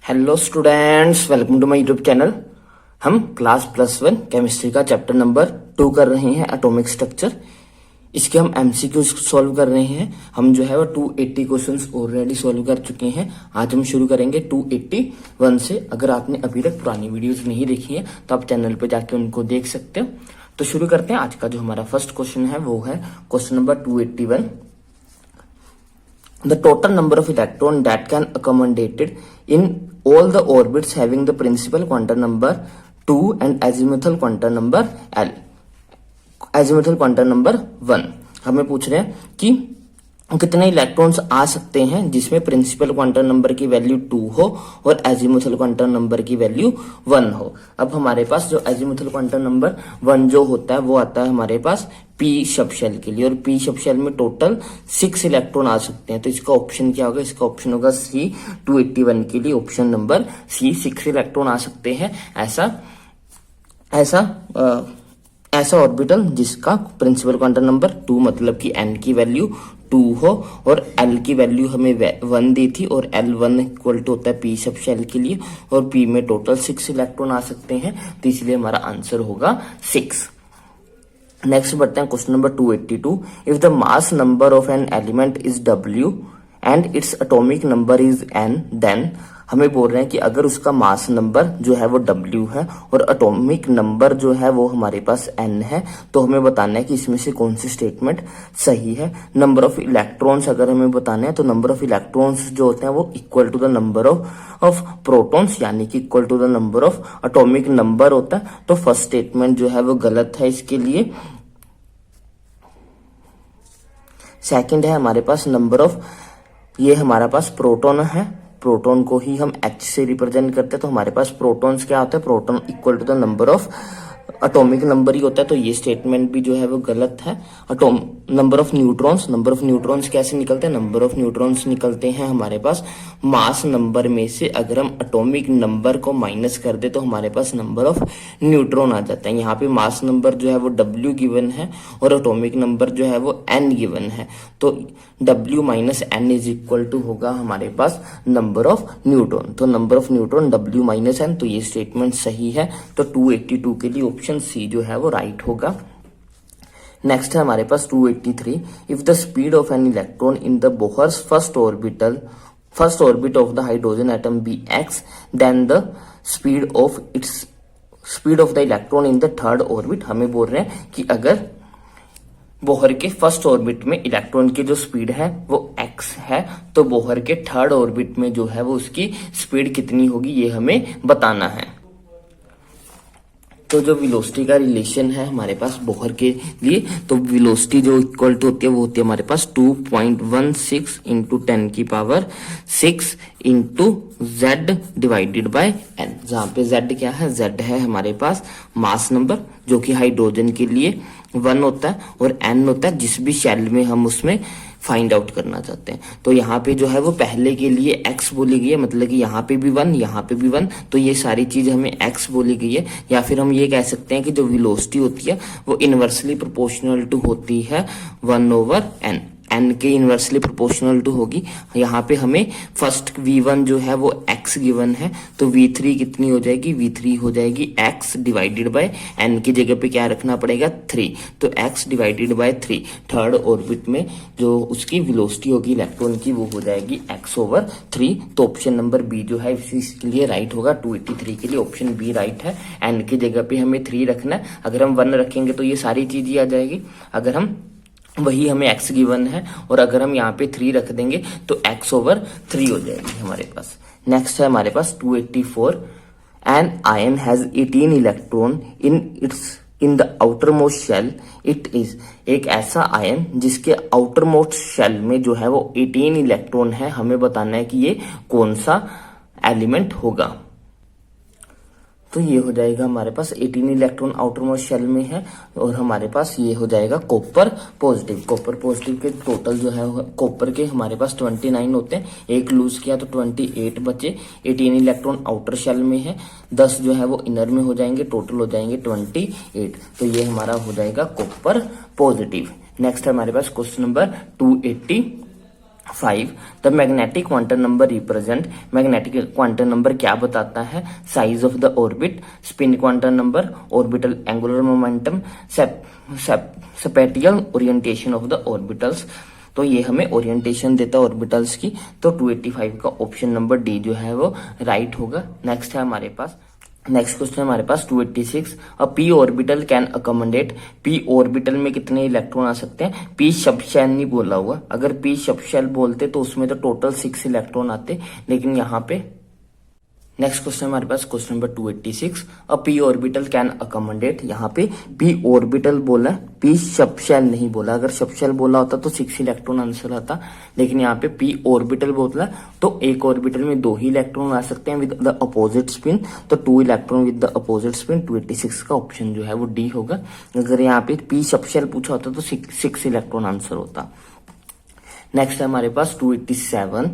Hello students, welcome to my YouTube channel. हम class +1 chemistry का chapter number 2 कर रहे हैं, एटॉमिक स्ट्रक्चर। इसके हम एमसीक्यू सॉल्व कर रहे हैं। हम जो है वो 280 क्वेश्चंस ऑलरेडी सॉल्व कर चुके हैं। आज हम शुरू करेंगे 281 से। अगर आपने अभी तक पुरानी वीडियोस नहीं देखी है तो आप चैनल पे जाके उनको देख सकते हो। तो शुरू करते हैं। आज का जो हमारा फर्स्ट क्वेश्चन है वो है question number 281। The total number of electrons that can accommodated in all the orbits having the principal quantum number 2 and azimuthal quantum number L, azimuthal quantum number 1। हमें पूछ रहे हैं कि कितने इलेक्ट्रॉन्स आ सकते हैं जिसमें प्रिंसिपल क्वांटम नंबर की वैल्यू 2 हो और एजीमुथल क्वांटम नंबर की वैल्यू 1 हो। अब हमारे पास जो एजीमुथल क्वांटम नंबर 1 जो होता है वो आता है हमारे पास पी सब शेल के लिए, और पी सब शेल में टोटल 6 इलेक्ट्रॉन आ सकते हैं। तो इसका ऑप्शन क्या होगा? इसका ऑप्शन होगा सी। 281 के लिए ऑप्शन नंबर सी, 6 इलेक्ट्रॉन आ सकते हैं। ऐसा ऑर्बिटल जिसका प्रिंसिपल क्वांटम नंबर 2 मतलब कि n की वैल्यू 2 हो और L की वैल्यू हमें 1 दी थी, और L1 इक्वल टू होता है P सब शेल के लिए, और P में टोटल 6 इलेक्ट्रॉन आ सकते हैं। तो इसलिए हमारा आंसर होगा 6। नेक्स्ट बढ़ते हैं question number 282। If the mass number of an element is W and its atomic number is N, then हमें बोल रहे हैं कि अगर उसका मास नंबर जो है वो W है और एटॉमिक नंबर जो है वो हमारे पास N है, तो हमें बताना है कि इसमें से कौन सी स्टेटमेंट सही है। नंबर ऑफ इलेक्ट्रॉन्स अगर हमें बताना है तो नंबर ऑफ इलेक्ट्रॉन्स जो होते हैं वो equal to the number of protons, यानी कि equal to the number of atomic number होता है। तो फर्स्ट स्टेटमेंट जो है वो गलत है इसके लिए। सेकंड है हमारे पास नंबर ऑफ, ये हमारा पास प्रोटॉन है, प्रोटॉन को ही हम H से रिप्रेजेंट करते हैं। तो हमारे पास प्रोटॉन्स क्या होता है? Proton equal to the number of atomic number ही होता है। तो ये स्टेटमेंट भी जो है वो गलत है। नंबर ऑफ न्यूट्रॉन्स कैसे निकलते हैं? नंबर ऑफ न्यूट्रॉन्स निकलते हैं हमारे पास मास नंबर में से। अगर हम एटॉमिक नंबर को माइनस कर दे तो हमारे पास नंबर ऑफ न्यूट्रॉन आ जाता है। यहाँ पे मास नंबर जो है वो W गिवन है और एटॉमिक नंबर जो है वो N गिवन है। तो W minus N is equal to होगा हमारे पास नंबर ऑफ न्यूट्रॉन। तो number of neutron W minus N, तो ये स्टेटमेंट सही है। तो 282 के लिए ऑप्शन सी जो है वो राइट होगा। नेक्स्ट है हमारे पास 283। If the speed of an electron in the Bohr's first orbit of the hydrogen atom be x, then the speed of the electron in the third orbit. हमें बोल रहे हैं कि अगर बोहर के फर्स्ट ऑर्बिट में इलेक्ट्रॉन की जो स्पीड है वो x है, तो बोहर के थर्ड ऑर्बिट में जो है वो उसकी स्पीड कितनी होगी ये हमें बताना है। तो जो वेलोसिटी का रिलेशन है हमारे पास बोहर के लिए, तो वेलोसिटी जो इक्वल टू होती है वो होती है हमारे पास 2.16 इंटू 10 की power 6 into Z divided by N, जहाँ पे Z क्या है? Z है हमारे पास मास नंबर जो कि हाइड्रोजन के लिए 1 होता है, और N होता है जिस भी शेल में हम उसमें फाइंड आउट करना चाहते हैं। तो यहाँ पे जो है वो पहले के लिए x बोली गई है, मतलब कि यहाँ पे भी 1, यहाँ पे भी 1, तो ये सारी चीज हमें x बोली गई है। या फिर हम ये कह सकते हैं कि जो वेलोसिटी होती है वो इनवर्सली प्रोपोर्शनल टू होती है 1/n, n के इनवर्सली प्रोपोर्शनल टू होगी। यहाँ पे हमें फर्स्ट v1 जो है वो x गिवन है, तो v3 कितनी हो जाएगी? v3 हो जाएगी x डिवाइडेड बाय n की जगह पे क्या रखना पड़ेगा? 3, तो x divided by 3। Third orbit में जो उसकी वेलोसिटी होगी इलेक्ट्रॉन की वो हो जाएगी x/3। तो ऑप्शन नंबर बी जो है इसके लिए राइट होगा। 283 के लिए ऑप्शन बी राइट है। n की जगह पे हमें 3 रखना है। अगर हम 1 रखेंगे तो ये सारी चीज ही आ जाएगी। अगर हम वही हमें x गिवन है और अगर हम यहाँ पे 3 रख देंगे तो x/3 हो जाएगी हमारे पास। नेक्स्ट है हमारे पास 284। An ion has 18 electron in the outermost shell it is. एक ऐसा आयन जिसके आउटर मोस्ट शेल में जो है वो 18 इलेक्ट्रॉन है। हमें बताना है कि ये कौन सा एलिमेंट होगा। तो ये हो जाएगा हमारे पास 18 इलेक्ट्रॉन आउटर मोस्ट शेल में है, और हमारे पास ये हो जाएगा कॉपर पॉजिटिव। कॉपर पॉजिटिव के टोटल जो है कॉपर के हमारे पास 29 होते हैं। एक लूज किया तो 28 बचे। 18 इलेक्ट्रॉन आउटर शेल में है, 10 जो है वो इनर में हो जाएंगे, टोटल हो जाएंगे 28। तो ये हमारा हो जाएगा कॉपर पॉजिटिव। नेक्स्ट है हमारे पास question number 280। 5 the magnetic quantum number represent, magnetic quantum number क्या बताता है? Size of the orbit, spin quantum number, orbital angular momentum, spatial orientation of the orbitals. तो ये हमें ओरिएंटेशन देता है ऑर्बिटल्स की। तो 285 का ऑप्शन नंबर डी जो है वो राइट होगा। नेक्स्ट है हमारे पास, नेक्स्ट क्वेश्चन हमारे पास 286, a P orbital can accommodate, P orbital में कितने इलेक्ट्रॉन आ सकते हैं? पी सब शेल नहीं बोला हुआ, अगर पी सब शेल बोलते तो उसमें तो टोटल 6 इलेक्ट्रॉन आते, लेकिन यहाँ पे नेक्स्ट क्वेश्चन हमारे पास question number 286, a P orbital can accommodate, यहाँ पे पी ऑर्बिटल बोला, पी सबशेल नहीं बोला। अगर सबशेल बोला होता तो 6 इलेक्ट्रॉन आंसर आता, लेकिन यहाँ पे पी ऑर्बिटल बोला तो एक ऑर्बिटल में 2 ही इलेक्ट्रॉन आ सकते हैं विद द अपोजिट स्पिन, तो 2 electron with the opposite spin. 286 का ऑप्शन जो है वो डी होगा। अगर यहाँ पे पी सबशेल पूछा होता तो 6 इलेक्ट्रॉन आंसर होता। नेक्स्ट है हमारे पास 287,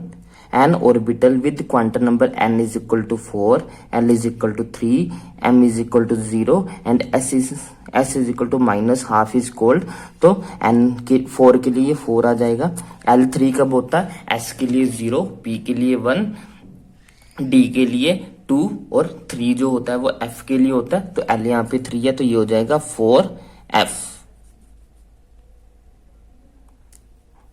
an orbital with quantum number n is equal to 4, l is equal to 3, m is equal to 0 and s is equal to minus half is called। तो n के 4 के लिए 4 आ जाएगा, l 3 कब होता है? s के लिए 0, p के लिए 1, d के लिए 2 और 3 जो होता है वो f के लिए होता है। तो l यहाँ पे 3 है तो ये हो जाएगा 4f।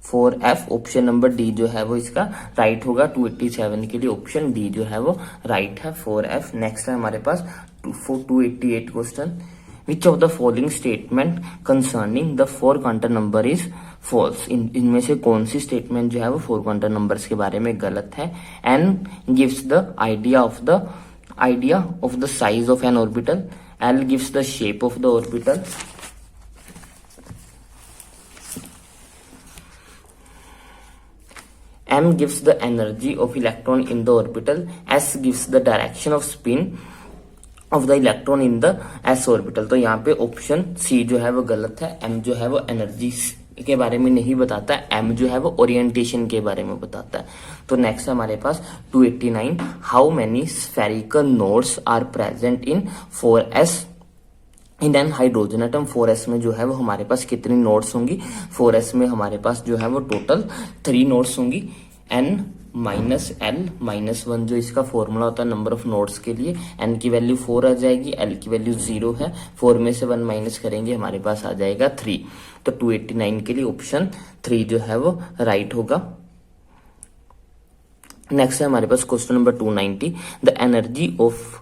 4f option number D जो है वो इसका राइट होगा। 287 के लिए ऑप्शन डी जो है वो राइट है, 4f। नेक्स्ट है हमारे पास 288 question, which of the following statement concerning the 4 quantum number is false, इनमें से कौन सी स्टेटमेंट जो है वो 4 क्वांटम नंबर्स के बारे में गलत है? n gives the idea of the size of N orbital, l gives the shape of the orbital, m gives the energy of electron in the orbital, s gives the direction of spin of the electron in the s orbital। तो यहाँ पे option C जो है वो गलत है। m जो है वो एनर्जी के बारे में नहीं बताता है, m जो है वो ओरिएंटेशन के बारे में बताता है। तो नेक्स्ट हमारे पास 289, how many spherical nodes are present in 4s in an hydrogen atom. 4s में जो है वो हमारे पास कितनी नोड्स होंगी? 4s में हमारे पास जो है वो टोटल 3 नोड्स होंगी, n माइनस l माइनस 1 जो इसका फॉर्मूला होता है नंबर ऑफ नोड्स के लिए। n की वैल्यू 4 आ जाएगी, l की वैल्यू 0 है, 4 में से 1 माइनस करेंगे हमारे पास आ जाएगा 3। तो 289 के लिए ऑप्शन 3 जो है वो राइट होगा। नेक्स्ट है हमारे पास question number 290, the energy of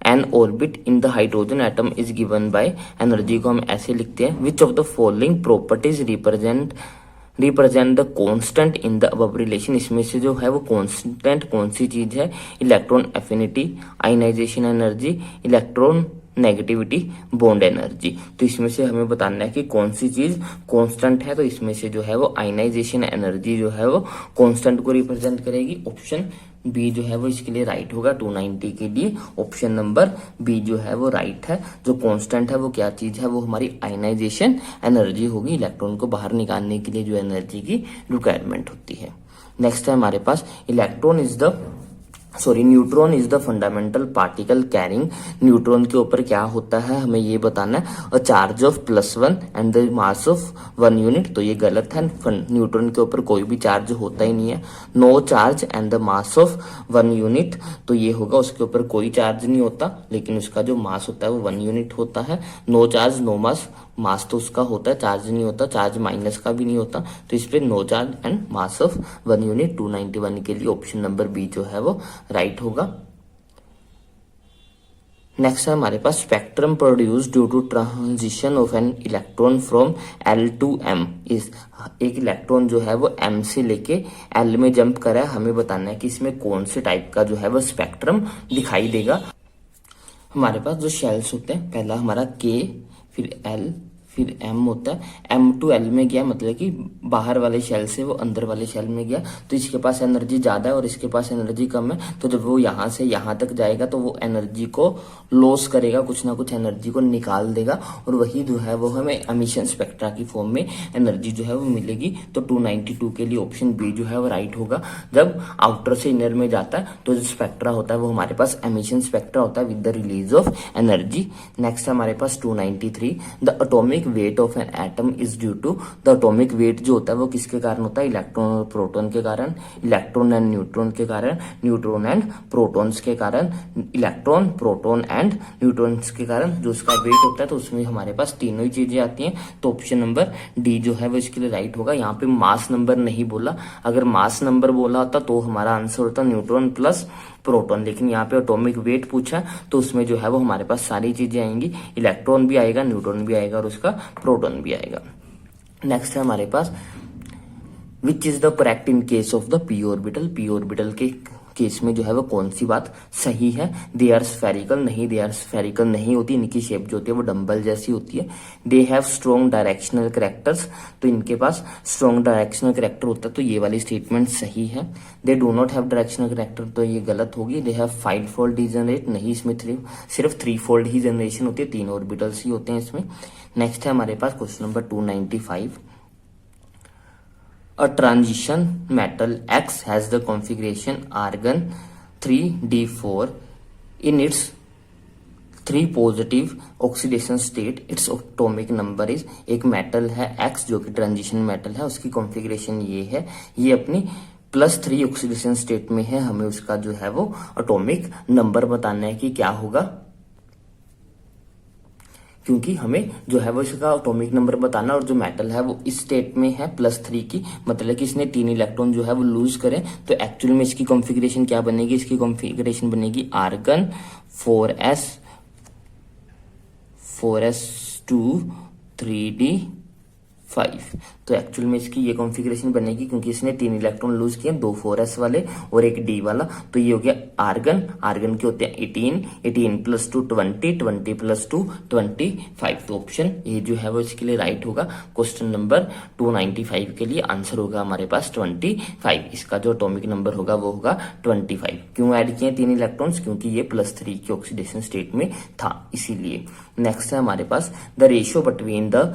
an orbit in the hydrogen atom is given by, energy को हम ऐसे लिखते हैं, which of the following properties represent the constant in the above relation. इसमें से जो है वो कांस्टेंट कौन सी चीज है? Electron affinity, ionisation energy, electronegativity, bond energy. तो इसमें से हमें बताना है कि कौन सी चीज कांस्टेंट है। तो इसमें से जो है वो आयनाइजेशन एनर्जी जो है वो कांस्टेंट को रिप्रेजेंट करेगी। ऑप्शन बी जो है वो इसके लिए राइट होगा। 290 के लिए ऑप्शन नंबर बी जो है वो राइट है। जो कांस्टेंट है वो क्या चीज है? वो हमारी आयनाइजेशन एनर्जी होगी, इलेक्ट्रॉन को बाहर निकालने के लिए जो एनर्जी की रिक्वायरमेंट होती है। नेक्स्ट है हमारे पास neutron is the fundamental particle carrying. Neutron के ऊपर क्या होता है हमें ये बताना है, a charge of +1 and the mass of 1 unit. तो ये गलत है, न्यूट्रॉन के ऊपर कोई भी चार्ज होता ही नहीं है। No charge and the mass of 1 unit, तो ये होगा उसके ऊपर कोई चार्ज नहीं होता, लेकिन उसका जो मास होता है वो 1 यूनिट होता है। नो चार्ज नो मास, मास तो उसका होता है, चार्ज नहीं होता, चार्ज माइनस का भी नहीं होता। तो इस पे no charge and mass of 1 unit. 291 के लिए ऑप्शन नंबर बी जो है वो राइट होगा। नेक्स्ट है हमारे पास spectrum produce due to transition of an electron from L to M is, एक इलेक्ट्रॉन जो है वो M से लेके L में जंप करा है। हमें बताना है कि इसमें कौन से टाइप का जो है वो स्पेक्ट्रम दिखाई देगा। हमारे पास जो शेल्स होते हैं, पहला हमारा K, फिर L, फिर M होता है। M टू L में गया मतलब कि बाहर वाले शेल से वो अंदर वाले शेल में गया, तो इसके पास एनर्जी ज्यादा है और इसके पास एनर्जी कम है। तो जब वो यहाँ से यहाँ तक जाएगा तो वो एनर्जी को लॉस करेगा, कुछ ना कुछ एनर्जी को निकाल देगा, और वही जो है वो हमें एमिशन स्पेक्ट्रा की फॉर्म में एनर्जी जो है वो मिलेगी। तो 292 के लिए ऑप्शन बी जो है वो राइट होगा। जब आउटर से इनर में जाता है तो जो स्पेक्ट्रा होता है वो हमारे पास एमिशन स्पेक्ट्रा होता है with the release of energy. Next हमारे पास 293, the atomic atomic weight of an atom is due to, the atomic weight जो होता है वो किसके कारण होता है, इलेक्ट्रॉन और प्रोटॉन के कारण, इलेक्ट्रॉन एंड न्यूट्रॉन के कारण, न्यूट्रॉन एंड प्रोटॉन्स के कारण, इलेक्ट्रॉन प्रोटॉन एंड न्यूट्रॉन्स के कारण जो उसका वेट होता है। तो उसमें हमारे पास तीनों ही चीजें आती हैं। तो ऑप्शन नंबर डी जो है वो इसके लिए राइट होगा। यहाँ पे मास नंबर नहीं बोला, अगर मास नंबर बोला होता तो हमारा आंसर होता न्यूट्रॉन प्लस प्रोटॉन, लेकिन यहाँ पे एटॉमिक वेट पूछा तो उसमें जो है वो हमारे पास सारी चीजें आएंगी, इलेक्ट्रॉन भी आएगा, न्यूट्रॉन भी आएगा और उसका प्रोटॉन भी आएगा। नेक्स्ट है हमारे पास which is the correct in case of the P orbital. P orbital के केस में जो है वो कौन सी बात सही है, दे आर स्फेरिकल, नहीं दे आर स्फेरिकल नहीं होती, इनकी शेप जो होती है वो डंबल जैसी होती है। They have strong directional characters, तो इनके पास स्ट्रॉन्ग डायरेक्शनल कैरेक्टर होता है, तो ये वाली स्टेटमेंट सही है। They do not have directional character, तो ये गलत होगी। दे हैव 5 फोल्ड डीजनरेट, नहीं, इसमें सिर्फ 3 फोल्ड ही जनरेशन होती है, 3 ऑर्बिटल्स ही होते हैं इसमें। नेक्स्ट है हमारे पास question number 295, a transition metal X has the configuration argon 3d4 in its 3 positive oxidation state, it's atomic number is. एक मेटल है X जो कि ट्रांजिशन मेटल है, उसकी कॉन्फ़िगरेशन ये है, ये अपनी +3 ऑक्सीडेशन स्टेट में है, हमें उसका जो है वो एटॉमिक नंबर बताना है कि क्या होगा, क्योंकि हमें जो है वो इसका एटॉमिक नंबर बताना, और जो मेटल है वो इस स्टेट में है +3 की, मतलब कि इसने 3 इलेक्ट्रॉन जो है वो लूज करे, तो एक्चुअल में इसकी कॉन्फ़िगरेशन क्या बनेगी, इसकी कॉन्फ़िगरेशन बनेगी आर्गन 4s2 3d5। तो एक्चुअल में इसकी ये कॉन्फ़िगरेशन बनेगी क्योंकि इसने 3 इलेक्ट्रॉन लूज किए, 2 4s वाले और एक d वाला, तो ये हो गया आर्गन। आर्गन के होते हैं 18, 18 + 2 20, 20 + 2 25। तो ऑप्शन ये जो है वो इसके लिए राइट होगा। क्वेश्चन नंबर 295 के लिए आंसर होगा हमारे पास 25। इसका जो एटॉमिक नंबर होगा वो होगा 25। क्यों ऐड किए 3 इलेक्ट्रॉन्स, क्योंकि ये +3 की ऑक्सीडेशन स्टेट में था, इसीलिए। नेक्स्ट है हमारे पास the ratio between the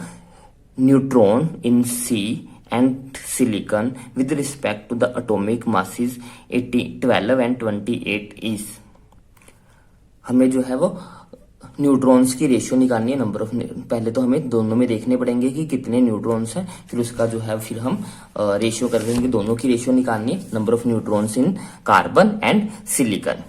neutron in C and silicon with respect to the atomic masses 12 and 28 is। हमें जो है वो न्यूट्रॉन्स की रेशियो निकालनी है, नंबर ऑफ, पहले तो हमें दोनों में देखने पड़ेंगे कि कितने न्यूट्रॉन्स हैं, फिर उसका जो है फिर हम रेशियो कर देंगे, दोनों की रेशियो निकालनी है, number of neutrons in carbon and silicon.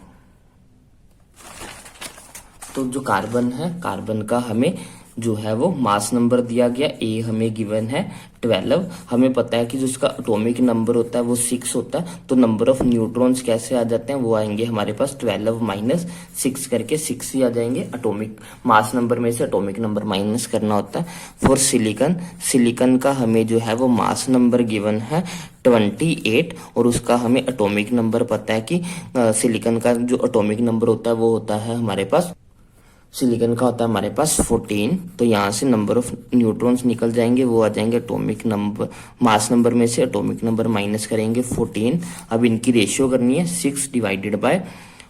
तो जो कार्बन है, कार्बन का हमें जो है वो मास नंबर दिया गया, ए हमें गिवन है 12, हमें पता है कि जो उसका एटॉमिक नंबर होता है वो 6 होता है, तो नंबर ऑफ न्यूट्रॉन्स कैसे आ जाते हैं, वो आएंगे हमारे पास 12 - 6 करके 6 ही आ जाएंगे। एटॉमिक मास नंबर में से एटॉमिक नंबर माइनस करना होता है। फॉर सिलिकन, सिलिकन का हमें जो है वो मास नंबर गिवन है 28 और उसका हमें एटॉमिक नंबर पता है कि सिलिकन का जो एटॉमिक नंबर होता है वो होता है हमारे पास, सिलिकन का होता है हमारे पास 14। तो यहाँ से नंबर ऑफ न्यूट्रॉन्स निकल जाएंगे, वो आ जाएंगे एटॉमिक नंबर, मास नंबर में से एटॉमिक नंबर माइनस करेंगे 14। अब इनकी रेशियो करनी है 6 /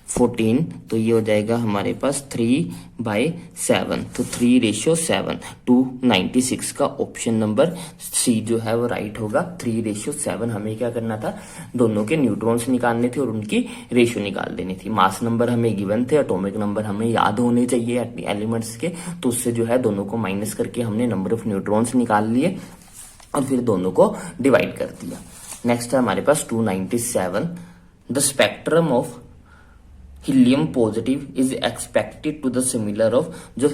14, तो ये हो जाएगा हमारे पास 3/7, तो 3:7, 296 का ऑप्शन नंबर सी जो है वो राइट होगा। 3:7 हमें क्या करना था, दोनों के न्यूट्रॉन्स निकालने थे और उनकी रेशियो निकाल देनी थी। मास नंबर हमें गिवन थे, एटॉमिक नंबर हमें याद होने चाहिए एलिमेंट्स के, तो उससे जो है दोनों को माइनस करके हमने नंबर ऑफ न्यूट्रॉन्स निकाल लिए और फिर दोनों को डिवाइड कर दिया। नेक्स्ट है हमारे पास 297, the spectrum of helium positive is expected to the similar of, जो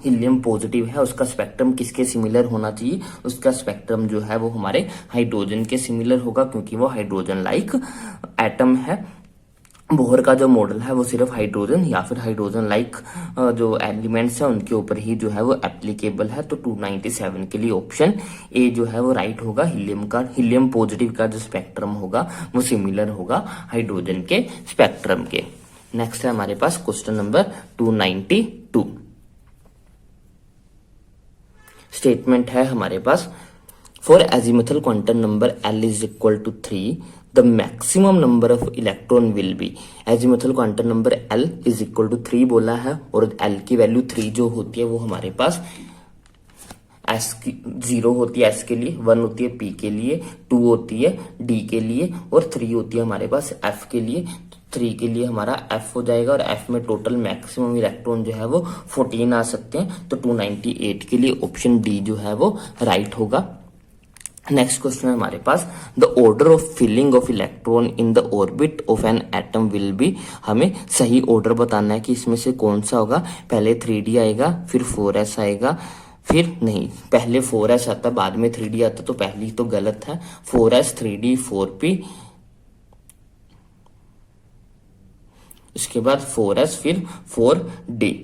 हीलियम पॉजिटिव है उसका स्पेक्ट्रम किसके सिमिलर होना चाहिए, उसका स्पेक्ट्रम जो है वो हमारे हाइड्रोजन के सिमिलर होगा, क्योंकि वो हाइड्रोजन लाइक एटम है। बोहर का जो मॉडल है वो सिर्फ हाइड्रोजन या फिर हाइड्रोजन लाइक जो एलिमेंट्स है उनके ऊपर ही जो है वो एप्लीकेबल है। तो 297 के लिए ऑप्शन ए जो है वो राइट होगा। हीलियम पॉजिटिव का जो स्पेक्ट्रम होगा वो सिमिलर होगा हाइड्रोजन के स्पेक्ट्रम के। नेक्स्ट है हमारे पास क्वेश्चन नंबर 292, स्टेटमेंट है हमारे पास for azimuthal quantum number L = 3 the maximum number of electron will be. Azimuthal quantum number L = 3 बोला है और L की वैल्यू 3 जो होती है वो हमारे पास S की 0 होती है S के लिए, 1 होती है P के लिए, 2 होती है D के लिए और 3 होती है हमारे पास F के लिए। 3 के लिए हमारा F हो जाएगा और F में टोटल मैक्सिमम इलेक्ट्रॉन जो है वो 14 आ सकते हैं। तो 298 के लिए ऑप्शन डी जो है वो राइट होगा। नेक्स्ट क्वेश्चन है हमारे पास, the order of filling of electron in the orbit of an atom will be. हमें सही ऑर्डर बताना है कि इसमें से कौन सा होगा। पहले 3D आएगा, फिर 4s आएगा, फिर नहीं, पहले 4s आता बाद में 3D आता, तो पहली तो गलत है। 4s 3D 4p, इसके बाद 4s फिर 4d,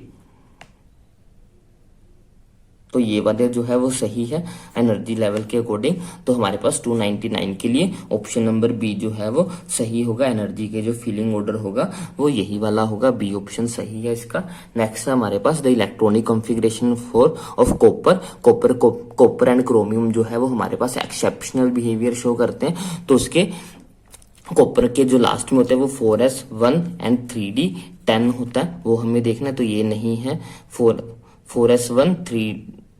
तो ये वाले जो है वो सही है एनर्जी लेवल के अकॉर्डिंग। तो हमारे पास 299 के लिए ऑप्शन नंबर बी जो है वो सही होगा। एनर्जी के जो फिलिंग ऑर्डर होगा वो यही वाला होगा, बी ऑप्शन सही है इसका। नेक्स्ट है हमारे पास the electronic configuration for of copper and chromium जो है वो हमारे पास एक्सेप्शनल बिहेवियर शो करते हैं। तो उसके कॉपर के जो लास्ट में होते हैं वो 4s 1 एंड 3d 10 होता है, वो हमें देखना है। तो ये नहीं है 4s 1 3,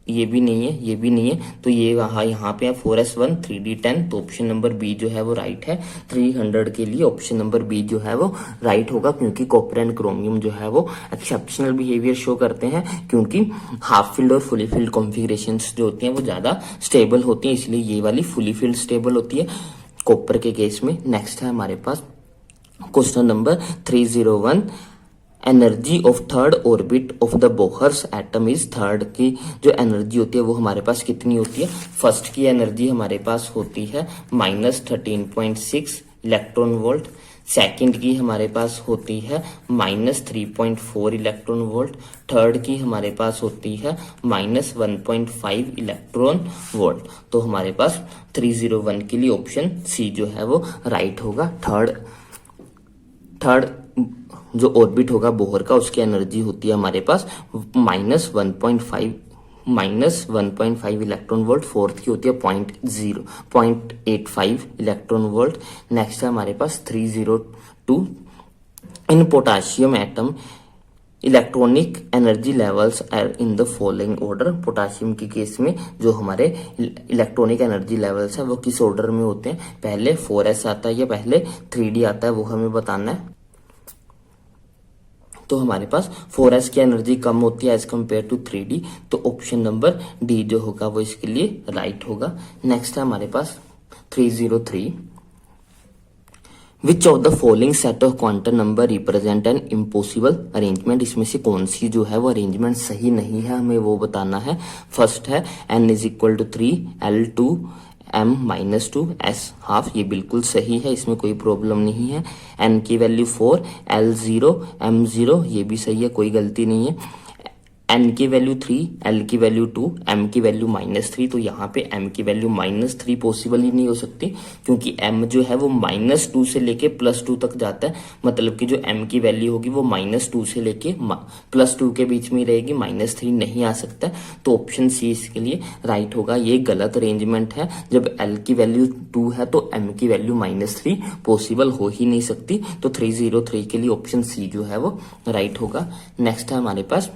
ये भी नहीं है, ये भी नहीं है, तो ये यहाँ पे है 4s 1 3d 10। तो ऑप्शन नंबर बी जो है वो राइट है। 300 के लिए ऑप्शन नंबर बी जो है वो राइट होगा, क्योंकि कॉपर एंड क्रोमियम जो है वो एक्सेप्शनल बिहेवियर शो करते हैं, क्योंकि हाफ फील्ड और फुली फील्ड कॉन्फ़िगरेशंस जो होती हैं वो ज्यादा स्टेबल होती हैं, इसलिए ये वाली फुली फील्ड स्टेबल होती है कॉपर के केस में। नेक्स्ट है हमारे पास question number 301, energy of third orbit of the Bohr's atom is. Third की जो एनर्जी होती है वो हमारे पास कितनी होती है। फर्स्ट की एनर्जी हमारे पास होती है -13.6 इलेक्ट्रॉन वोल्ट, सेकंड की हमारे पास होती है -3.4 इलेक्ट्रॉन वोल्ट, थर्ड की हमारे पास होती है -1.5 इलेक्ट्रॉन वोल्ट। तो हमारे पास 301 के लिए ऑप्शन सी जो है वो राइट होगा। थर्ड जो ऑर्बिट होगा बोहर का, उसकी एनर्जी होती है हमारे पास -1.5 इलेक्ट्रॉन वोल्ट, फोर्थ की होती है 0.85 इलेक्ट्रॉन वोल्ट। नेक्स्ट है हमारे पास 302, in potassium atom electronic energy levels are in the following order. Potassium के केस में जो हमारे इलेक्ट्रॉनिक एनर्जी लेवल्स हैं वो किस ऑर्डर में होते हैं, पहले 4s आता है या पहले 3d आता है, वो हमें बताना है। तो हमारे पास 4s की एनर्जी कम होती है एज कम्पेयर टू 3d, तो ऑप्शन नंबर डी जो होगा वो इसके लिए राइट होगा। नेक्स्ट है हमारे पास 303, विच of the following set of quantum number represent an impossible arrangement. इसमें से कौन सी जो है वो अरेंजमेंट सही नहीं है, हमें वो बताना है। फर्स्ट है n = 3, L2 m-2 s half, ये बिल्कुल सही है, इसमें कोई प्रॉब्लम नहीं है। n की वैल्यू 4, L0 m0, ये भी सही है, कोई गलती नहीं है। n की वैल्यू 3, L की वैल्यू 2, m की वैल्यू -3, तो यहाँ पे m की वैल्यू -3 पॉसिबल ही नहीं हो सकती, क्योंकि m जो है वो -2 से लेके +2 तक जाता है, मतलब कि जो m की वैल्यू होगी वो -2 से लेके +2 के बीच में रहेगी, -3 नहीं आ सकता। तो ऑप्शन सी इसके लिए राइट होगा। ये गलत अरेंजमेंट है, जब L की वैल्यू 2 है तो m की वैल्यू -3 पॉसिबल हो ही नहीं सकती। तो 303 के लिए ऑप्शन सी जो है वो राइट होगा। नेक्स्ट है हमारे पास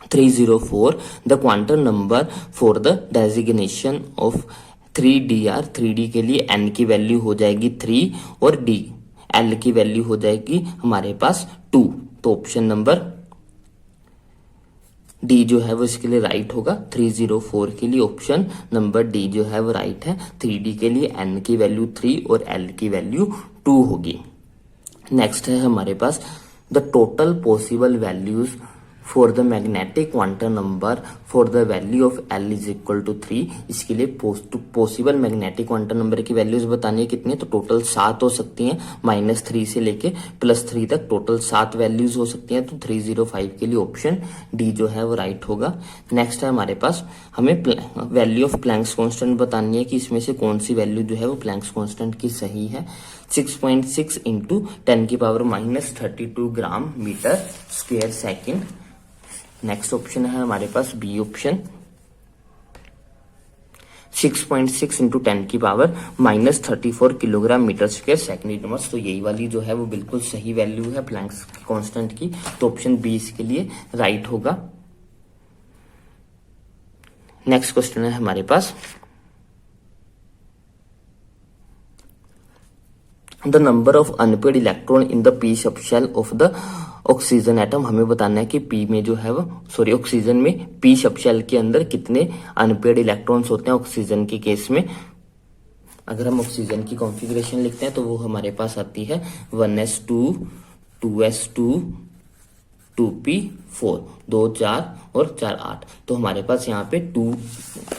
304, the quantum number for the designation of 3dr। 3d के लिए n की वैल्यू हो जाएगी 3 और d l की वैल्यू हो जाएगी हमारे पास 2। तो ऑप्शन नंबर डी जो है वो इसके लिए राइट होगा। 304 के लिए ऑप्शन नंबर डी जो है वो राइट है। 3d के लिए n की वैल्यू 3 और l की वैल्यू 2 होगी। नेक्स्ट है हमारे पास the total possible values for the magnetic quantum number for the value of L = 3। इसके लिए पॉसिबल मैग्नेटिक क्वांटम नंबर की वैल्यूज बतानी है कितनी है, तो टोटल 7 हो सकती हैं, -3 से लेके +3 तक टोटल 7 वैल्यूज हो सकती हैं। तो 305 के लिए ऑप्शन डी जो है वो राइट होगा। नेक्स्ट है हमारे पास, हमें वैल्यू ऑफ प्लैंक्स कांस्टेंट बतानी है कि इसमें से कौन सी वैल्यू जो है वो प्लैंक्स कांस्टेंट की सही है। 6.6 × 10⁻32 gram metre square second. Next option है हमारे पास B option, 6.6 × 10⁻34 kilogram metre square second. तो यही वाली जो है वो बिल्कुल सही वैल्यू है प्लैंक्स कांस्टेंट की, तो ऑप्शन बी इसके लिए राइट होगा। नेक्स्ट क्वेश्चन है हमारे पास, the number of unpaired electron in the P sub shell of the oxygen atom, हमें बताना है कि पी में जो है वो ऑक्सीजन में पी सब शेल के अंदर कितने अनपेड इलेक्ट्रॉन्स होते हैं ऑक्सीजन के केस में। अगर हम ऑक्सीजन की कॉन्फ़िगरेशन लिखते हैं तो वो हमारे पास आती है 1s2 2s2 2p4, 2 4 और 4 8। तो हमारे पास यहाँ पे 2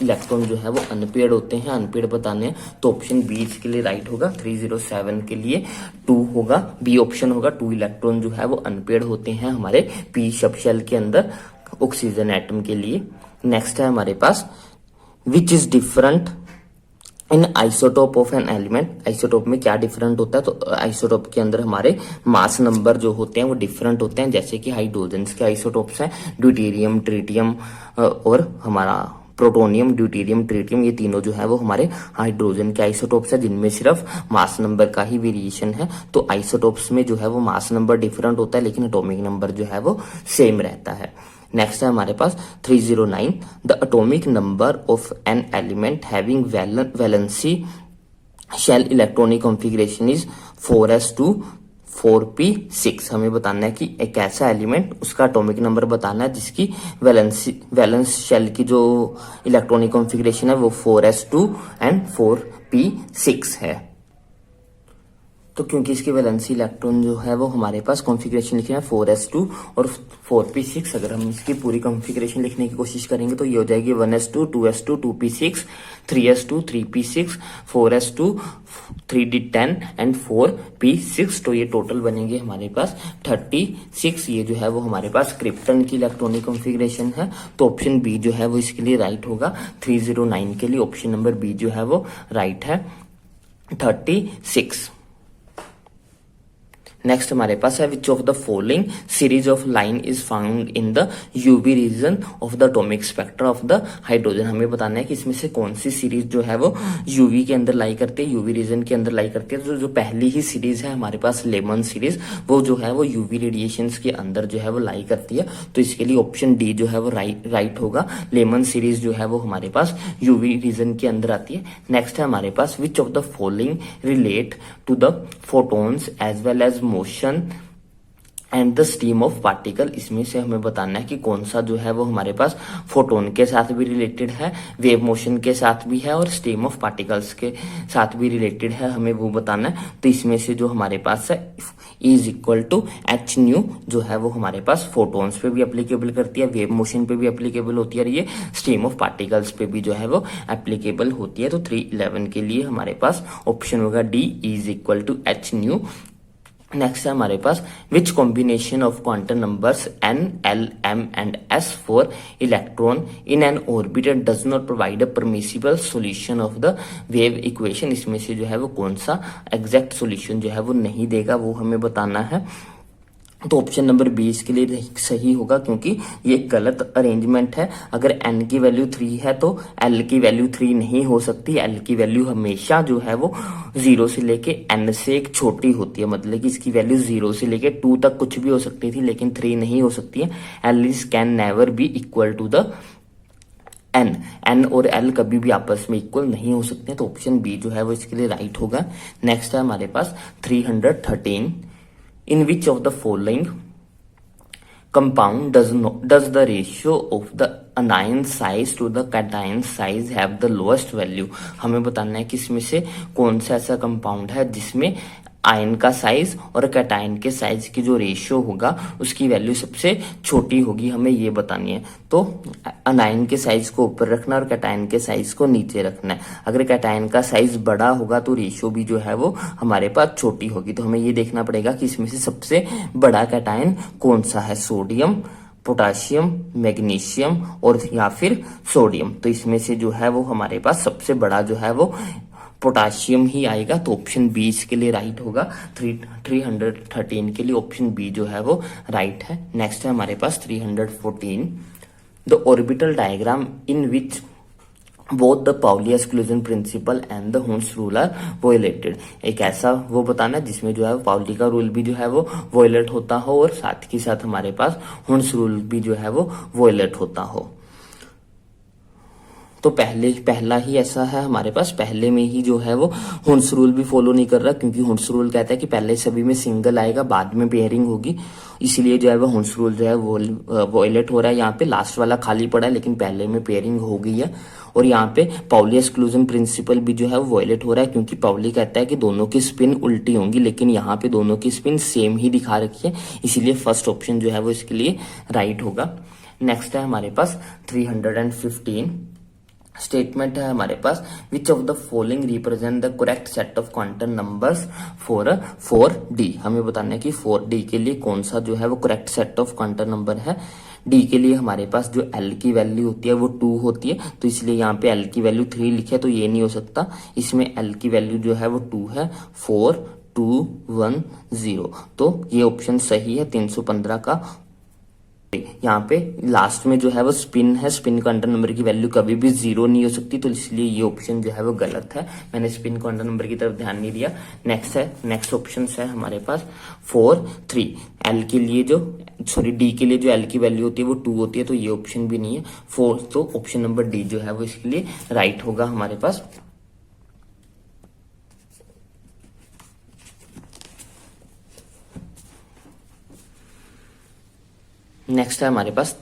इलेक्ट्रॉन जो है वो अनपेड होते हैं, अनपेड बताने हैं। तो ऑप्शन बी इसके लिए राइट होगा। 307 के लिए 2 होगा, बी ऑप्शन होगा। 2 इलेक्ट्रॉन जो है वो अनपेड होते हैं हमारे पी सब शेल के अंदर ऑक्सीजन एटम के लिए। नेक्स्ट है हमारे पास which is different in isotope of an element, isotope में क्या डिफरेंट होता है। तो आइसोटोप के अंदर हमारे मास नंबर जो होते हैं वो डिफरेंट होते हैं, जैसे कि हाइड्रोजन्स के आइसोटोप्स हैं ड्यूटेरियम, ट्रिटियम और हमारा प्रोटोनियम, ड्यूटेरियम, ट्रिटियम, ये तीनों जो है वो हमारे हाइड्रोजन के आइसोटोप्स है जिनमें सिर्फ मास नंबर का ही वेरिएशन है। तो आइसोटोप्स में जो है वो मास नंबर डिफरेंट होता है लेकिन एटॉमिक नंबर जो है वो सेम रहता है। नेक्स्ट है हमारे पास 309, the atomic number of an element having valency shell electronic configuration is 4s2 4p6। हमें बताना है कि एक ऐसा एलिमेंट, उसका एटॉमिक नंबर बताना है जिसकी वैलेंस शेल की जो इलेक्ट्रॉनिक कॉन्फ़िगरेशन है वो 4s2 एंड 4p6 है। तो क्योंकि इसके वैलेंसी इलेक्ट्रॉन जो है वो हमारे पास कॉन्फ़िगरेशन लिखे हैं 4s2 और 4p6। अगर हम इसकी पूरी कॉन्फ़िगरेशन लिखने की कोशिश करेंगे तो ये हो जाएगी 1s2 2s2 2p6 3s2 3p6 4s2 3d10 and 4p6। तो ये टोटल बनेंगे हमारे पास 36। ये जो है वो हमारे पास क्रिप्टन की इलेक्ट्रॉनिक कॉन्फ़िगरेशन है। तो ऑप्शन बी जो है वो इसके लिए राइट होगा। 309 के लिए ऑप्शन नंबर बी जो है वो राइट है, 36। नेक्स्ट हमारे पास है which of the following series of line is found in the UV region of the atomic spectra of the hydrogen. हमें बताना है कि इसमें से कौन सी सीरीज जो है वो यूवी के अंदर लाई करती है, यूवी रीजन के अंदर लाई करती है। तो जो पहली ही सीरीज है हमारे पास लेमन सीरीज, वो जो है वो यूवी रेडिएशंस के अंदर जो है वो लाई करती है। तो इसके लिए ऑप्शन डी जो है वो राइट होगा। लेमन सीरीज जो है वो हमारे पास यूवी रीजन के अंदर आती है। नेक्स्ट है हमारे पास which of the following relate to the photons as well as motion and the stream of particle. इसमें से हमें बताना है कि कौन सा जो है वो हमारे पास फोटोन के साथ भी रिलेटेड है, वेव मोशन के साथ भी है और स्ट्रीम ऑफ पार्टिकल्स के साथ भी रिलेटेड है, हमें वो बताना है। तो इसमें से जो हमारे पास है is equal to H nu जो है वो हमारे पास फोटोन्स पे भी एप्लीकेबल करती है, वेव मोशन पे भी एप्लीकेबल होती है और ये स्ट्रीम ऑफ पार्टिकल्स पे भी जो है वो एप्लीकेबल होती है। तो 311 के लिए हमारे पास ऑप्शन होगा D is equal to H nu. Next है हमारे पास which combination of quantum numbers n, l, m and s for electron in an orbit does not provide a permissible solution of the wave equation. इसमें से जो है वो कौन सा एग्जैक्ट सॉल्यूशन जो है वो नहीं देगा, वो हमें बताना है। तो ऑप्शन नंबर 20 के लिए सही होगा क्योंकि ये गलत अरेंजमेंट है। अगर n की वैल्यू 3 है तो l की वैल्यू 3 नहीं हो सकती। l की वैल्यू हमेशा जो है वो 0 से लेके n से एक छोटी होती है, मतलब कि इसकी वैल्यू 0 से लेके 2 तक कुछ भी हो सकती थी लेकिन 3 नहीं हो सकती है। l is can never be equal to the n और l कभी भी आपस में इक्वल नहीं हो सकते। तो ऑप्शन बी जो है वो इसके लिए राइट होगा। नेक्स्ट है हमारे पास 313, in which of the following compound does the ratio of the anion size to the cation size have the lowest value। हमें बताना है कि इसमें से कौन सा ऐसा कंपाउंड है जिसमें आयन का साइज और कैटायन के साइज की जो रेशियो होगा उसकी वैल्यू सबसे छोटी होगी, हमें ये बतानी है। तो अनायन के साइज को ऊपर रखना और कैटायन के साइज को नीचे रखना है। अगर कैटायन का साइज बड़ा होगा तो रेशियो भी जो है वो हमारे पास छोटी होगी। तो हमें ये देखना पड़ेगा कि इसमें से सबसे बड़ा कैटायन कौन सा है, सोडियम, पोटाशियम, मैग्नीशियम और या फिर सोडियम। तो इसमें से जो है वो हमारे पास सबसे बड़ा जो है वो पोटाशियम ही आएगा। तो ऑप्शन बी इसके लिए राइट होगा। 313 के लिए ऑप्शन बी जो है वो राइट है। नेक्स्ट है हमारे पास 314, the orbital diagram in which both the Pauli exclusion principle and the Hund's rule are violated. एक ऐसा वो बताना जिसमें जो है पाउली का रूल भी जो है वो वायलेट होता हो और साथ ही साथ हमारे पास हुन्स रूल भी जो है वो वायलेट होता हो। तो पहला ही ऐसा है हमारे पास, पहले में ही जो है वो हुंस रूल भी फॉलो नहीं कर रहा, क्योंकि हुंस रूल कहता है कि पहले सभी में सिंगल आएगा, बाद में पेयरिंग होगी, इसीलिए जो है वो हुंस रूल जो है वो वॉयलेट हो रहा है। यहाँ पे लास्ट वाला खाली पड़ा है, लेकिन पहले में पेयरिंग हो गई है। और यहाँ पे पाउली एक्सक्लूजन प्रिंसिपल भी जो है वो वॉयलेट हो रहा है, क्योंकि पाउली कहता है कि दोनों की स्पिन उल्टी होंगी, लेकिन यहाँ पे दोनों की स्पिन सेम ही दिखा रखी है, इसीलिए फर्स्ट ऑप्शन जो है वो इसके लिए राइट होगा। नेक्स्ट है हमारे पास 315 स्टेटमेंट है हमारे पास, which of the following represent the correct set of quantum numbers for 4D। हमें बताना है कि 4D के लिए कौन सा जो है वो correct set of quantum number है। डी के लिए हमारे पास जो एल की वैल्यू होती है वो 2 होती है, तो इसलिए यहाँ पे एल की वैल्यू 3 लिखे है, तो ये नहीं हो सकता। इसमें एल की वैल्यू जो है वो 2 है, 4 2 1 0, तो ये ऑप्शन सही है 315 का। यहाँ पे लास्ट में जो है वो स्पिन है, स्पिन क्वांटम नंबर की वैल्यू कभी भी 0 नहीं हो सकती, तो इसलिए ये ऑप्शन जो है वो गलत है, मैंने स्पिन क्वांटम नंबर की तरफ ध्यान नहीं दिया। नेक्स्ट ऑप्शन है हमारे पास 4 3। एल के लिए जो डी के लिए जो एल की वैल्यू होती है वो 2 होती है, तो ये ऑप्शन भी नहीं है 4, तो ऑप्शन नंबर डी जो है वो इसके लिए राइट होगा हमारे पास। नेक्स्ट है हमारे पास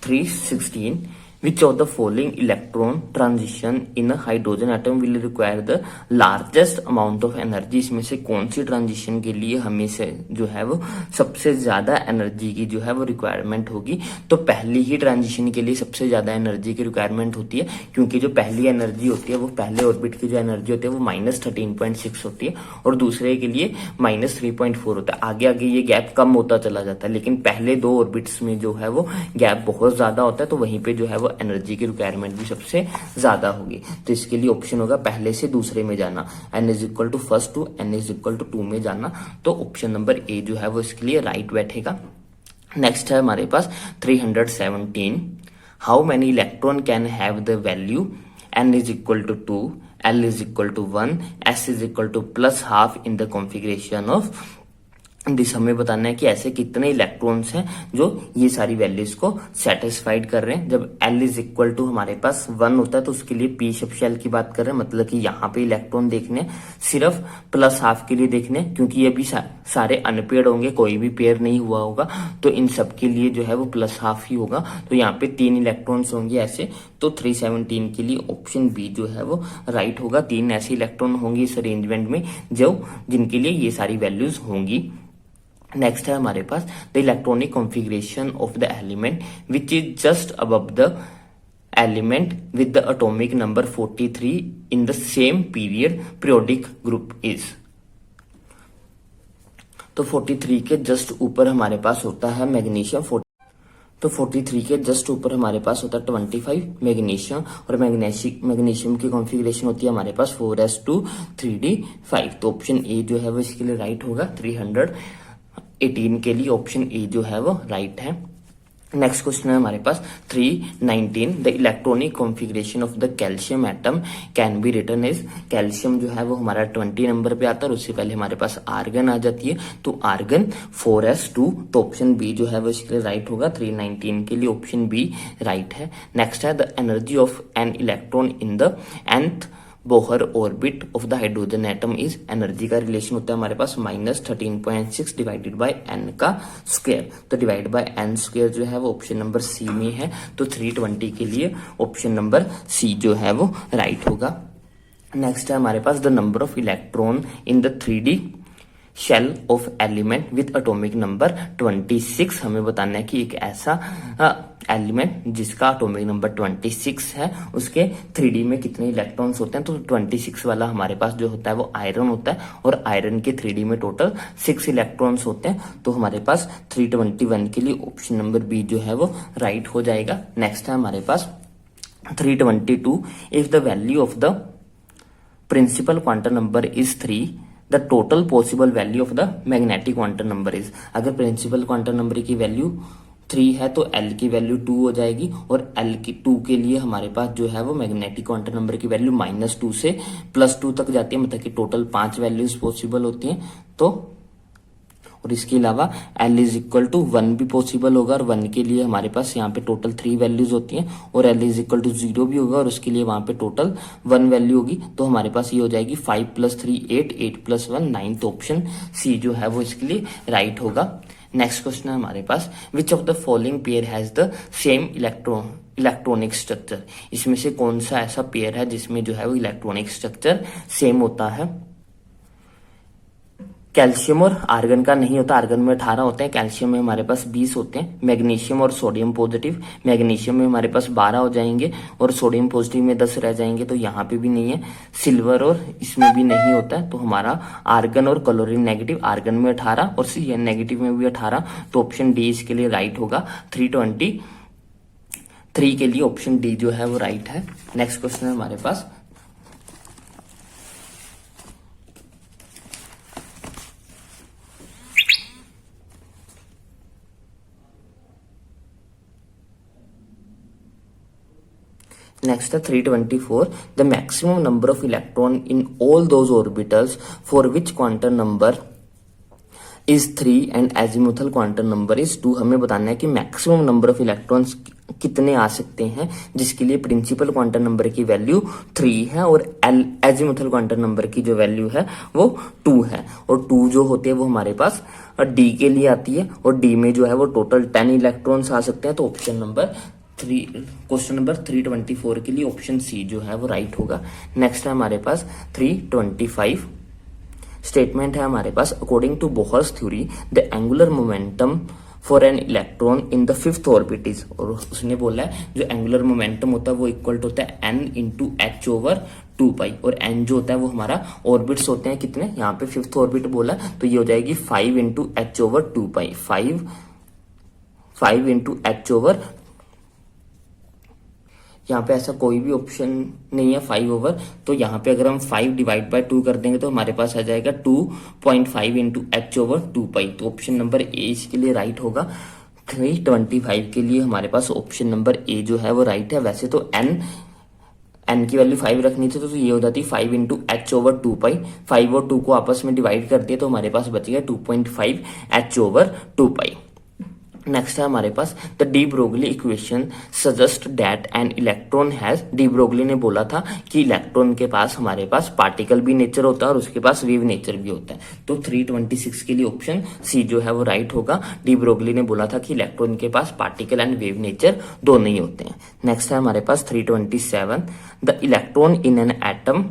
316, विच of the following electron transition in hydrogen atom will require the largest amount of energy. इसमें से कौन सी ट्रांजिशन के लिए हमें से जो है वो सबसे ज्यादा एनर्जी की जो है वो रिक्वायरमेंट होगी। तो पहली ही ट्रांजिशन के लिए सबसे ज्यादा एनर्जी की रिक्वायरमेंट होती है, क्योंकि जो पहली एनर्जी होती है वो पहले ऑर्बिट की जो एनर्जी होती है वो -13.6 होती है, और दूसरे के लिए -3.4 होता है। आगे आगे ये गैप कम होता चला जाता है, लेकिन पहले 2 ऑर्बिट्स में जो है वो गैप बहुत ज्यादा होता है, तो वहीं पे जो है वो एनर्जी की रिक्वायरमेंट भी सबसे ज्यादा होगी। तो इसके लिए ऑप्शन होगा पहले से दूसरे में जाना, n is equal to first to n is equal to 2 में जाना, तो ऑप्शन नंबर ए जो है वो इसके लिए राइट बैठेगा। नेक्स्ट है हमारे पास 317, how many electron can have the value n is equal to 2, l is equal to 1, s is equal to +½ in the configuration of this. हमें बताना है कि ऐसे कितने इलेक्ट्रॉन्स हैं जो ये सारी वैल्यूज को सेटिस्फाइड कर रहे हैं। जब L इज इक्वल टू हमारे पास 1 होता है, तो उसके लिए पी सब शेल की बात कर रहे हैं, मतलब कि यहाँ पे इलेक्ट्रॉन देखने सिर्फ +½ के लिए देखने, क्योंकि ये भी सारे अनपेयर्ड होंगे, कोई भी पेयर नहीं हुआ होगा, तो इन सब के लिए जो है वो +½ ही होगा। तो यहाँ पे 3 इलेक्ट्रॉन्स होंगे ऐसे, तो 317 के लिए ऑप्शन बी जो है वो राइट होगा। 3 ऐसे इलेक्ट्रॉन होंगे इस अरेंजमेंट में जो जिनके लिए ये सारी वैल्यूज होंगी। नेक्स्ट है हमारे पास the electronic configuration of the element which is just above the element with the atomic number 43 in the same periodic group is. तो 43 के जस्ट ऊपर हमारे पास होता है मैग्नीशियम, तो 43 के जस्ट ऊपर हमारे पास होता है 25 मैग्नीशियम, और मैग्नीशियम की कॉन्फ़िगरेशन होती है हमारे पास 4s2 3d5, तो ऑप्शन ए जो है वो इसके लिए राइट होगा। 318 के लिए ऑप्शन ए जो है वो राइट है। नेक्स्ट क्वेश्चन है हमारे पास 319, the electronic configuration of the calcium atom can be written as. Calcium जो है वो हमारा 20 नंबर पे आता है, और उससे पहले हमारे पास आर्गन आ जाती है, तो आर्गन 4s2, तो ऑप्शन बी जो है वो इसके लिए राइट होगा। 319 के लिए ऑप्शन बी राइट है। नेक्स्ट है the energy of an electron in the nth Bohr orbit of the hydrogen atom is. Energy का रिलेशन होता है हमारे पास -13.6 डिवाइडेड बाय n का स्क्वायर, तो डिवाइड बाय n स्क्वायर जो है वो ऑप्शन नंबर सी में है, तो 320 के लिए ऑप्शन नंबर सी जो है वो राइट होगा। नेक्स्ट है हमारे पास the number of electron in the 3D shell of element with atomic number 26। हमें बताना है कि एक ऐसा एलिमेंट जिसका एटॉमिक नंबर 26 है उसके 3D में कितने इलेक्ट्रॉन्स होते हैं। तो 26 वाला हमारे पास जो होता है वो आयरन होता है, और आयरन के 3D में टोटल 6 इलेक्ट्रॉन्स होते हैं, तो हमारे पास 321 के लिए ऑप्शन नंबर बी जो है वो राइट हो जाएगा। नेक्स्ट है हमारे पास 322, if the value of the principal quantum number is 3, the total possible value of the magnetic quantum number is. अगर प्रिंसिपल क्वांटम नंबर की वैल्यू 3 है तो L की वैल्यू 2 हो जाएगी, और L की 2 के लिए हमारे पास जो है वो मैग्नेटिक क्वांटम नंबर की वैल्यू -2 से +2 तक जाती है, मतलब कि टोटल 5 वैल्यूज पॉसिबल होती हैं। तो और इसके अलावा L इज इक्वल टू 1 भी पॉसिबल होगा, और 1 के लिए हमारे पास यहाँ पे टोटल 3 वैल्यूज होती हैं, और L इज इक्वल टू 0 भी होगा और उसके लिए वहां पे टोटल 1 वैल्यू होगी। तो हमारे पास ये हो जाएगी 5 + 3 8, 8 + 1 9। तो ऑप्शन सी जो है वो इसके लिए राइट होगा। नेक्स्ट क्वेश्चन है हमारे पास, which of the following pair has the same electronic structure. इसमें से कौन सा ऐसा पेयर है जिसमें जो है वो इलेक्ट्रॉनिक स्ट्रक्चर सेम होता है। कैल्शियम और आर्गन का नहीं होता, आर्गन में 18 होते हैं, कैल्शियम में हमारे पास 20 होते हैं। मैग्नीशियम और सोडियम पॉजिटिव, मैग्नीशियम में हमारे पास 12 हो जाएंगे और सोडियम पॉजिटिव में 10 रह जाएंगे, तो यहाँ पे भी नहीं है। सिल्वर और इसमें भी नहीं होता है, तो हमारा आर्गन और क्लोरीन नेगेटिव, आर्गन में 18 और CN नेगेटिव में भी 18, तो ऑप्शन डी इसके लिए राइट होगा। 323 के लिए ऑप्शन डी जो है वो राइट है। नेक्स्ट क्वेश्चन है हमारे पास, नेक्स्ट है 324, the maximum number of electron in all those orbitals for which quantum number is 3 and azimuthal quantum number is 2। हमें बताना है कि मैक्सिमम नंबर ऑफ इलेक्ट्रॉन्स कितने आ सकते हैं जिसके लिए प्रिंसिपल क्वांटम नंबर की वैल्यू 3 है और एजिमुथल क्वांटम नंबर की जो वैल्यू है वो 2 है, और 2 जो होते हैं वो हमारे पास डी के लिए आती है, और डी में जो है वो टोटल 10 इलेक्ट्रॉन्स आ सकते हैं। तो ऑप्शन नंबर 3, क्वेश्चन नंबर 324 के लिए ऑप्शन सी जो है वो राइट होगा। नेक्स्ट है हमारे पास 325, स्टेटमेंट है हमारे पास, according to Bohr's theory the angular momentum for an electron in the 5th orbit is, और उसने बोला है जो एंगुलर मोमेंटम होता है वो इक्वल होता है n × h/2π, और n जो होता है वो हमारा ऑर्बिट्स होते हैं कितने, यहाँ पे 5th ऑर्बिट बोला तो ये हो जाएगी 5 × h/2π, 5 × h/, यहाँ पे ऐसा कोई भी ऑप्शन नहीं है 5/, तो यहाँ पे अगर हम 5 / 2 कर देंगे तो हमारे पास आ जाएगा 2.5 × h/2π, तो ऑप्शन नंबर ए इसके लिए राइट होगा। 325 के लिए हमारे पास ऑप्शन नंबर ए जो है वो राइट है। वैसे तो n की वैल्यू 5 रखनी थी, तो ये हो जाती 5 × h/2π, 5 और 2 को आपस में डिवाइड कर दिया तो हमारे पास बच गया 2.5 h/2π। नेक्स्ट है हमारे पास, the de Broglie equation suggest that an electron has, de Broglie ने बोला था कि इलेक्ट्रॉन के पास हमारे पास पार्टिकल भी नेचर होता है और उसके पास वेव नेचर भी होता है, तो 326 के लिए ऑप्शन सी जो है वो राइट होगा। डी ब्रोगली ने बोला था कि इलेक्ट्रॉन के पास पार्टिकल एंड वेव नेचर दोनों ही होते हैं। नेक्स्ट है हमारे पास 327, the electron in an atom,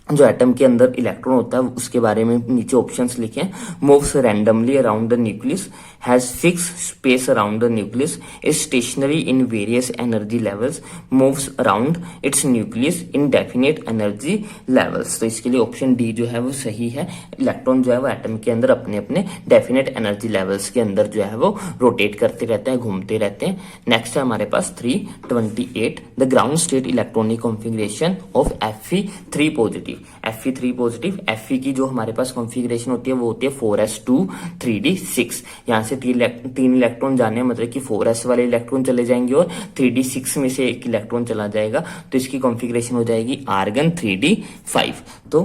जो एटम के अंदर इलेक्ट्रॉन होता है उसके बारे में नीचे ऑप्शंस लिखे हैं। Moves randomly around the nucleus, has fix space around the nucleus, is stationary in various energy levels, moves around its nucleus in definite energy levels. तो इसके लिए ऑप्शन डी जो है वो सही है। इलेक्ट्रॉन जो है वो एटम के अंदर अपने अपने डेफिनेट एनर्जी लेवल्स के अंदर जो है वो रोटेट करते रहते हैं, घूमते रहते हैं। नेक्स्ट है हमारे पास 328, the ground state electronic configuration of Fe3 positive, Fe3 positive, Fe की जो हमारे पास कॉन्फ़िगरेशन होती है वो होती है 4s2 3d6। यहाँ से 3 इलेक्ट्रॉन जाने मतलब कि 4s वाले इलेक्ट्रॉन चले जाएंगे और 3d6 में से एक इलेक्ट्रॉन चला जाएगा, तो इसकी कॉन्फ़िगरेशन हो जाएगी आर्गन 3d5। तो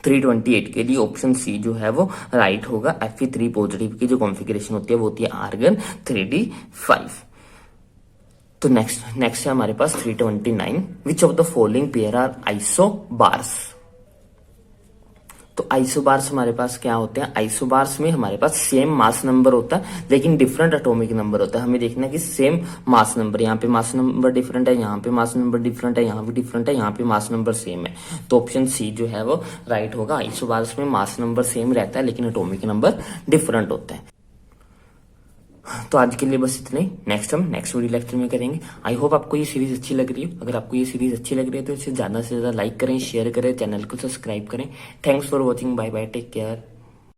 328 के लिए ऑप्शन सी जो है वो राइट होगा। Fe3 पॉजिटिव की जो कॉन्फ़िगरेशन होती है वो होती है आर्गन 3d5। तो नेक्स्ट है हमारे पास 329, which of the following pair are isobars. तो आइसोबार्स हमारे पास क्या होते हैं, आइसोबार्स में हमारे पास सेम मास नंबर होता है लेकिन डिफरेंट एटॉमिक नंबर होता है। हमें देखना है कि सेम मास नंबर, यहाँ पे मास नंबर डिफरेंट है, यहाँ पे मास नंबर डिफरेंट है, यहाँ पे डिफरेंट है, यहाँ पे मास नंबर सेम है, तो ऑप्शन सी जो है वो राइट होगा। आइसोबार्स में मास नंबर सेम रहता है लेकिन एटॉमिक नंबर डिफरेंट होता है। तो आज के लिए बस इतने ही, हम नेक्स्ट वीडियो लेक्चर में करेंगे। आई होप आपको ये सीरीज अच्छी लग रही है। अगर आपको ये सीरीज अच्छी लग रही है तो इसे ज्यादा से ज्यादा लाइक करें, शेयर करें, चैनल को सब्सक्राइब करें। Thanks for watching, bye bye, take care.